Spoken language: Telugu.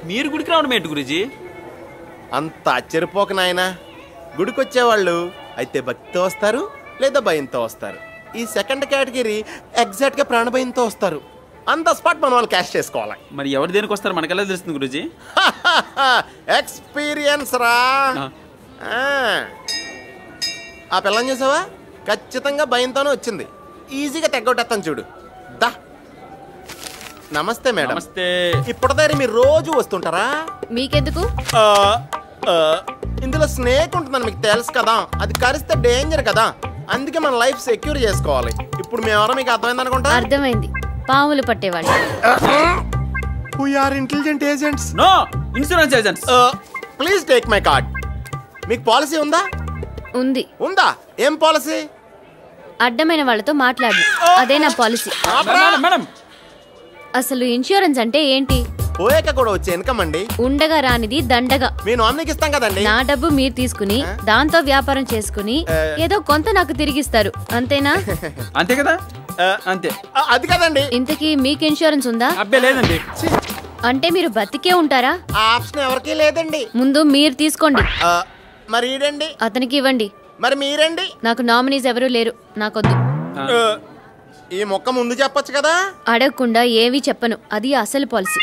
మీరు గుడికి రావడం ఏంటి గురూజీ? అంత ఆశ్చర్యపోక నాయనా. గుడికి వచ్చేవాళ్ళు అయితే భక్తితో వస్తారు లేదా భయంతో వస్తారు. ఈ సెకండ్ కేటగిరీ ఎగ్జాక్ట్ గా ప్రాణభయంతో వస్తారు. అంత స్పాట్ మన వాళ్ళు క్యాష్ చేసుకోవాలి. మరి ఎవరు దేనికి వస్తారు మనకెలా తెలుస్తుంది గురూజీ? ఎక్స్పీరియన్స్ రా. ఆ పిల్లని చూసావా? ఖచ్చితంగా భయంతోనే వచ్చింది. ఈజీగా తెగ్గొట్టేస్తాను చూడు. దా. నమస్తే మేడం. నమస్తే. ఇప్పటిదారి మీరు రోజు వస్తుంటారా? మీకెందుకు? ఇందులో స్నేక్ ఉంటుందని మీకు తెలుసు కదా. అది కరిస్తే డేంజర్ కదా. అందుకే మన లైఫ్ సెక్యూర్ చేసుకోవాలి. ఇప్పుడు మేమెవరో మీకు అర్థమైంది అనుకుంటా? అర్థమైంది. పాములు పట్టేవాళ్ళు. We are intelligent agents. No, insurance agents. Please take my card. మీకు పాలసీ ఉందా? ఉంది. ఉందా? ఏం పాలసీ? అడ్డమైన వాళ్ళతో మాట్లాడు. అదే నా పాలసీ. మేడం, అసలు ఇన్సూరెన్స్ అంటే ఏంటి? పోయాక కూడా వచ్చే ఇన్కమ్ అండి. ఉండగా రానిది దండగా. మీ నామినీకి ఇస్తాం కదండి. నా డబ్బు మీరు తీసుకుని దాంతో వ్యాపారం చేసుకుని ఏదో కొంత నాకు తిరిగిస్తారు, అంతేనా? అంతే కదా. అంతే. అది కదండి. ఇంతకీ మీకు ఇన్సూరెన్స్ ఉందా? అబ్బే లేదండి. అంటే మీరు బతికే ఉంటారా? ఆ ఆప్షన్ ఎవరికీ లేదండి. ముందు మీరు తీసుకోండి. మరి ఈడండి. అతనికి ఇవ్వండి. మరి మీరండి. నాకు నామినీస్ ఎవరూ లేరు, నాకొద్దు. ఈ మొక్క ముందు చెప్పొచ్చు కదా. అడగకుండా ఏమీ చెప్పను. అది అసలు పాలసీ.